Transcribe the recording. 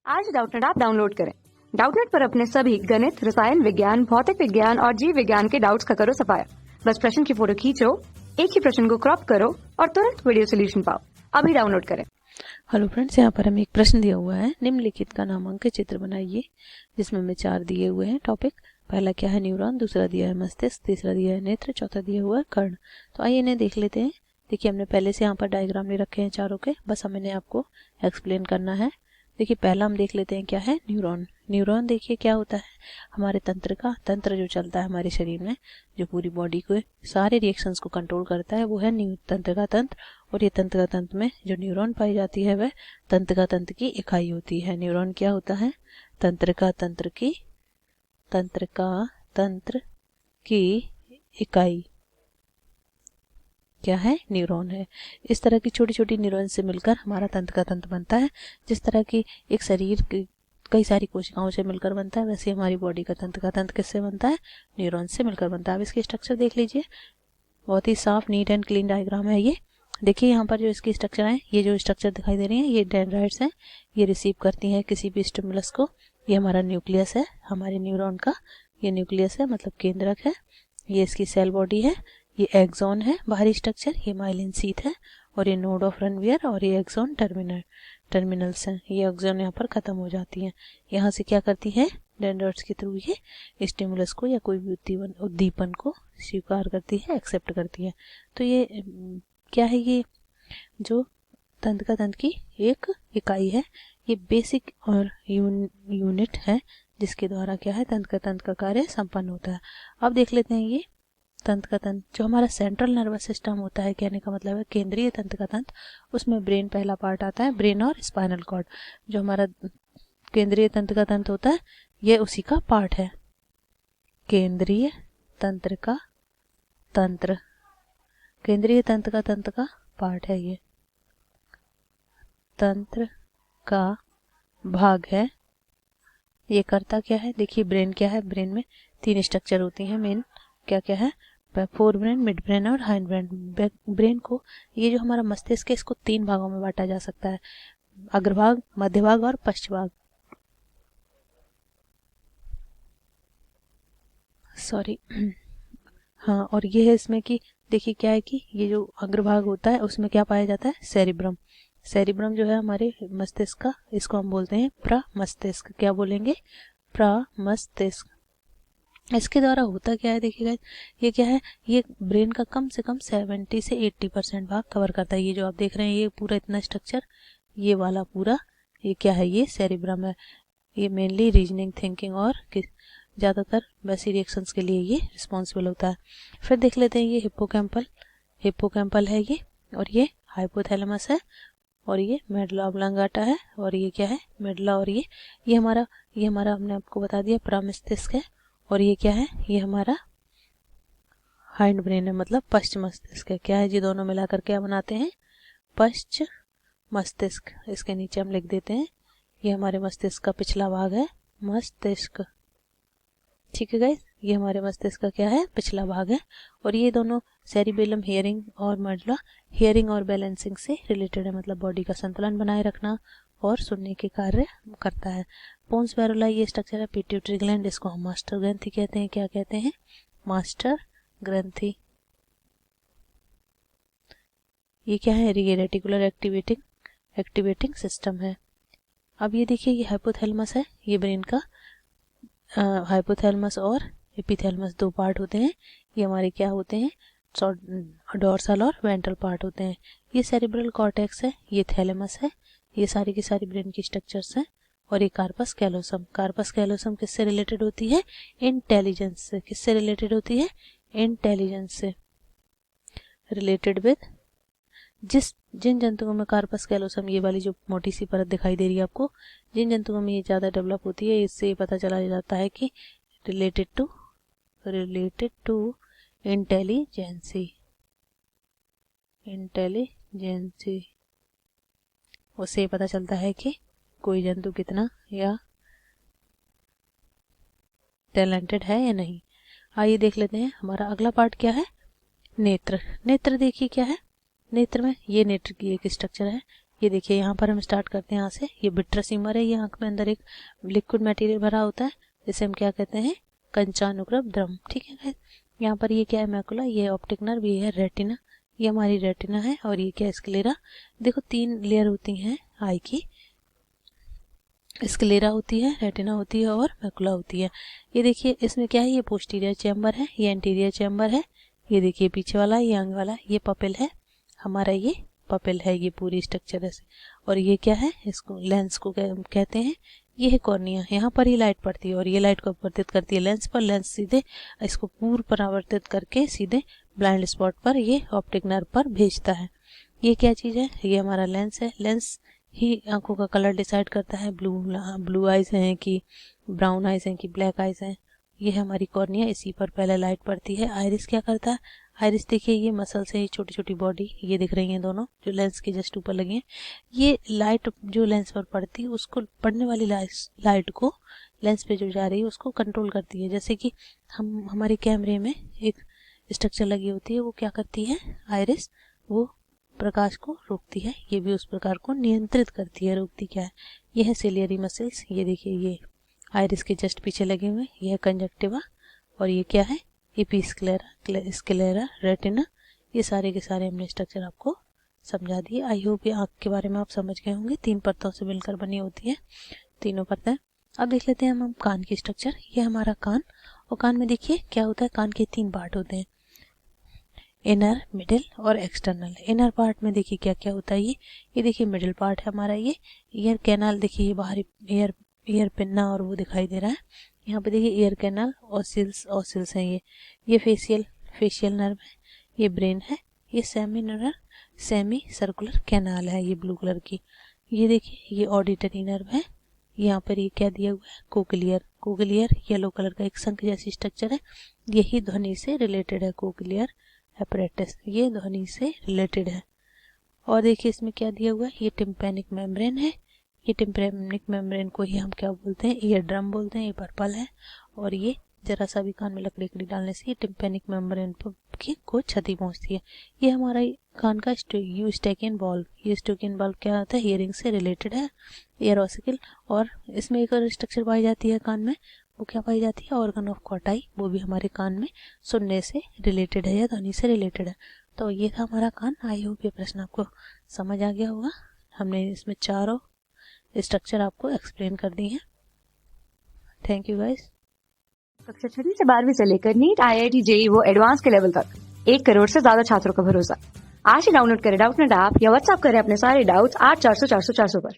आज Doubtnut app download करें। Doubtnut पर अपने सभी गणित, रसायन विज्ञान, भौतिक विज्ञान और जीव विज्ञान के डाउट्स का करो सफाया। बस प्रश्न की फोटो खींचो, एक ही प्रश्न को क्रॉप करो और तुरंत वीडियो सोल्यूशन पाओ। अभी डाउनलोड करें। हेलो फ्रेंड्स, यहाँ पर हमें एक प्रश्न दिया हुआ है। निम्नलिखित का नामांकित चित्र बनाइए, जिसमें हमें 4 दिए हुए हैं टॉपिक। पहला क्या है न्यूरॉन, दूसरा दिया है मस्तिष्क, तीसरा दिया है नेत्र, चौथा दिया हुआ है कर्ण। तो आइए इन्हें देख लेते हैं। देखिए, हमने पहले से यहाँ पर डायग्राम ले रखे हैं चारों के, बस हमें इन्हें आपको एक्सप्लेन करना है। देखिए, पहला हम देख लेते हैं क्या है न्यूरॉन। न्यूरॉन देखिए क्या होता है, हमारे तंत्र जो चलता है हमारे शरीर में, जो पूरी बॉडी को सारे रिएक्शंस को कंट्रोल करता है, वो है तंत्र का तंत्र। और ये तंत्र का तंत्र में जो न्यूरॉन पाई जाती है वह तंत्र का तंत्र की इकाई होती है। न्यूरॉन क्या होता है, तंत्र का तंत्र की इकाई क्या है, न्यूरॉन है। इस तरह की छोटी छोटी न्यूरॉन से मिलकर हमारा तंत्र का तंत्र बनता है। जिस तरह की एक शरीर की कई सारी कोशिकाओं से मिलकर बनता है, वैसे हमारी बॉडी का तंत्र किससे बनता है, न्यूरॉन से मिलकर बनता है। अब इसकी स्ट्रक्चर देख लीजिए, बहुत ही साफ नीट एंड क्लीन डायग्राम है ये। देखिए यहाँ पर जो इसकी स्ट्रक्चर है, ये जो स्ट्रक्चर दिखाई दे रही है, ये डेंड्राइट्स हैं। ये रिसीव करती हैं किसी भी स्टिमुलस को। ये हमारा न्यूक्लियस है, हमारे न्यूरॉन का ये न्यूक्लियस है, मतलब केंद्रक है। ये इसकी सेल बॉडी है। ये एक्सॉन है बाहरी स्ट्रक्चर, ये माइलिन शीथ है। और ये नोड ऑफ रनवियर और ये एक्सॉन टर्मिनल्स हैं। ये एक्सॉन यहाँ पर खत्म हो जाती हैं। यहाँ से क्या करती है, डेंड्राइट्स के थ्रू ये स्टिमुलस को या कोई भी उद्दीपन को स्वीकार करती है, एक्सेप्ट करती है। तो ये क्या है, ये जो तंत्र का तंत्र की एक इकाई है, ये बेसिक और यूनिट है, जिसके द्वारा क्या है तंत्र का तंत्र का कार्य संपन्न होता है। अब देख लेते हैं ये तंत्र का तंत्र, जो हमारा सेंट्रल नर्वस सिस्टम होता है, कहने का मतलब है केंद्रीय तंत्र का तंत्र। उसमें ब्रेन पहला पार्ट आता है, ब्रेन और स्पाइनल कॉर्ड। जो हमारा केंद्रीय तंत्र का तंत्र होता है, ये उसी का पार्ट है। केंद्रीय तंत्र का तंत्र, केंद्रीय तंत्र का तंत्र का पार्ट है, ये तंत्र का भाग है। ये करता क्या है, देखिए ब्रेन क्या है, ब्रेन में 3 स्ट्रक्चर होती हैं मेन। क्या क्या है, फोर ब्रेन, मिड ब्रेन और हाइंड ब्रेन। ब्रेन को, ये जो हमारा मस्तिष्क है, इसको 3 भागों में बांटा जा सकता है, अग्रभाग, मध्य भाग और पश्च भाग। सॉरी हाँ, और ये है इसमें कि देखिए क्या है कि ये जो अग्रभाग होता है उसमें क्या पाया जाता है, सेरिब्रम। सेरिब्रम जो है हमारे मस्तिष्क का, इसको हम बोलते हैं प्रमस्तिष्क। क्या बोलेंगे, प्रमस्तिष्क। इसके द्वारा होता क्या है, देखिएगा ये क्या है, ये ब्रेन का कम से कम 70 से 80% भाग कवर करता है। ये जो आप देख रहे हैं, ये पूरा इतना स्ट्रक्चर, ये वाला पूरा, ये क्या है, ये सेरिब्रम है। ये मेनली रीजनिंग, थिंकिंग और ज़्यादातर वैसी रिएक्शंस के लिए ये रिस्पॉन्सिबल होता है। फिर देख लेते हैं ये हिप्पोकैम्पल है ये, और ये हाइपोथैलेमस है, और ये मेडुला ऑब्लांगाटा है, और ये क्या है, मेडुला। और ये हमारा हमने आपको बता दिया प्रमस्तिष्क है। और ये क्या है, ये हमारा हाइंड ब्रेन है, मतलब पश्च मस्तिष्क है। क्या है, ये दोनों मिलाकर क्या बनाते हैं, पश्च मस्तिष्क। इसके नीचे हम लिख देते हैं, ये हमारे मस्तिष्क का पिछला भाग है, मस्तिष्क। ठीक है गाइस, ये हमारे मस्तिष्क का क्या है, पिछला भाग है। और ये दोनों सेरिबेलम, हियरिंग और मेडुला, हियरिंग और बैलेंसिंग से रिलेटेड है, मतलब बॉडी का संतुलन बनाए रखना और सुनने के कार्य करता है। पोन्स वेरुला ये स्ट्रक्चर है, पिट्यूटरी ग्लैंड, इसको हम मास्टर ग्रंथि कहते हैं। क्या कहते हैं, मास्टर ग्रंथि। ये क्या है, ये रेटिकुलर एक्टिवेटिंग सिस्टम है। अब ये देखिए, ये हाइपोथैलेमस है, ये ब्रेन का हाइपोथैलेमस और एपिथैलेमस 2 पार्ट होते हैं। ये हमारे क्या होते हैं, डोर्सल और वेंट्रल पार्ट होते हैं। ये सेरिब्रल कॉर्टेक्स है, ये थैलेमस है। ये सारी की सारी ब्रेन की स्ट्रक्चर्स हैं। और ये कार्पस कैलोसम किससे रिलेटेड होती है, इंटेलिजेंस से। किससे रिलेटेड होती है, इंटेलिजेंस से रिलेटेड विद जिन जंतुओं में कार्पस कैलोसम, ये वाली जो मोटी सी परत दिखाई दे रही है आपको, जिन जंतुओं में ये ज़्यादा डेवलप होती है, इससे ये पता चला जाता है कि रिलेटेड टू इंटेलिजेंसी। उससे पता चलता है कि कोई जंतु कितना या टैलेंटेड है या नहीं। आइए देख लेते हैं हमारा अगला पार्ट क्या है, नेत्र। नेत्र देखिए क्या है, नेत्र में ये नेत्र की एक स्ट्रक्चर है, ये देखिए यहाँ पर हम स्टार्ट करते हैं यहाँ से। ये विट्रसीमर है, ये आंख में अंदर एक लिक्विड मटेरियल भरा होता है जिसे हम क्या कहते हैं, कंचानुग्रह द्रम। ठीक है गाइस, यहाँ पर ये क्या है, मैकुला, ये ऑप्टिक नर्व, ये है रेटिना, ये हमारी रेटिना है, और ये क्या है, स्क्लेरा। देखो 3 लेयर होती हैं आई की, स्क्लेरा होती है, रेटिना होती है और मैकुला होती है। ये देखिए इसमें क्या है, ये पोस्टीरियर चैम्बर है, ये एंटीरियर चैम्बर है, ये देखिए पीछे वाला, ये आगे वाला, ये पपिल है हमारा, ये पपिल है, ये पूरी स्ट्रक्चर ऐसे। और ये क्या है, इसको लेंस को कहते हैं, ये है कॉर्निया, यहाँ पर ही लाइट पड़ती है और ये लाइट को अपवर्तित करती है लेंस पर, लेंस सीधे इसको पूर्व परावर्तित करके सीधे ब्लाइंड स्पॉट पर, ये ऑप्टिक नर्व पर भेजता है। ये क्या चीज़ है, ये हमारा लेंस है। लेंस ही आंखों का कलर डिसाइड करता है, ब्लू आइज हैं कि ब्राउन आइज हैं कि ब्लैक आइज हैं। ये है हमारी कॉर्निया, इसी पर पहले लाइट पड़ती है। आइरिस क्या करता है, आइरिस देखिए ये मसल्स है, छोटी छोटी बॉडी ये दिख रही हैं दोनों, जो लेंस के जस्ट ऊपर लगी हैं। ये लाइट जो लेंस पर पड़ती है, उसको पड़ने वाली लाइट को लेंस पे जो जा रही है उसको कंट्रोल करती है। जैसे कि हमारे कैमरे में एक स्ट्रक्चर लगी होती है, वो क्या करती है, आइरिस, वो प्रकाश को रोकती है, ये भी उस प्रकार को नियंत्रित करती है। रोकती क्या है, ये है सिलियरी मसल्स, ये देखिए ये आइरिस के जस्ट पीछे लगे हुए, ये है कंजक्टिवा, और ये क्या है, एपिस्क्लेरा, रेटिना। ये सारे के सारे हमने स्ट्रक्चर आपको समझा दिए। आई होप ये आँख के बारे में आप समझ गए होंगे, 3 परतों से मिलकर बनी होती है, तीनों परतें। अब देख लेते हैं हम कान की स्ट्रक्चर। ये हमारा कान, और कान में देखिए क्या होता है, कान के 3 पार्ट होते हैं, इनर, मिडिल और एक्सटर्नल। इनर पार्ट में देखिए क्या क्या होता है, ये देखिए मिडिल पार्ट है हमारा, ये ईयर कैनाल, देखिए ये बाहरी ईयर पिन्ना और वो दिखाई दे रहा है। यहाँ पे देखिए ईयर कैनाल, ऑसिल्स हैं, ये फेशियल नर्व है, ये ब्रेन है, ये सेमी सर्कुलर कैनाल है, ये ब्लू कलर की। ये देखिए ये ऑडिटरी नर्व है, यहाँ पर ये क्या दिया हुआ है, कोक्लियर येलो कलर का एक शंख जैसी स्ट्रक्चर है, यही ध्वनि से रिलेटेड है, कोक्लियर एपरेटस, ये ध्वनि से रिलेटेड है। और देखिए इसमें क्या दिया हुआ है, ये टिम्पैनिक मेम्ब्रेन है, ये टिम्पैनिक मेम्ब्रेन को ही हम क्या बोलते हैं, ईयर ड्रम बोलते हैं, ये पर्पल है। और ये जरा सा भी कान में लकड़ी डालने से ये टिम्पैनिक मेम्ब्रेन को क्षति पहुंचती है। ये हमारा कान का यूस्टेकियन बॉल्व, ये यूस्टेकियन बॉल्व क्या होता है, हियरिंग से रिलेटेड है, ईयर ऑसिकल। और इसमें एक और स्ट्रक्चर पाई जाती है कान में, वो क्या पाई जाती है, ऑर्गन ऑफ कॉटाई, वो भी हमारे कान में सुनने से रिलेटेड है या ध्वनि से रिलेटेड है। तो ये था हमारा कान। आई होप ये प्रश्न आपको समझ आ गया होगा। हमने इसमें चारों स्ट्रक्चर आपको एक्सप्लेन कर दी हैं। Thank you guys. कक्षा 6वीं से 12वीं से लेकर नीट, IIT, JEE वो एडवांस के लेवल तक 1 करोड़ से ज्यादा छात्रों का भरोसा। आज ही डाउनलोड करें डाउटनेट ऐप या व्हाट्सएप करें अपने सारे डाउट्स 8400 400 400 पर।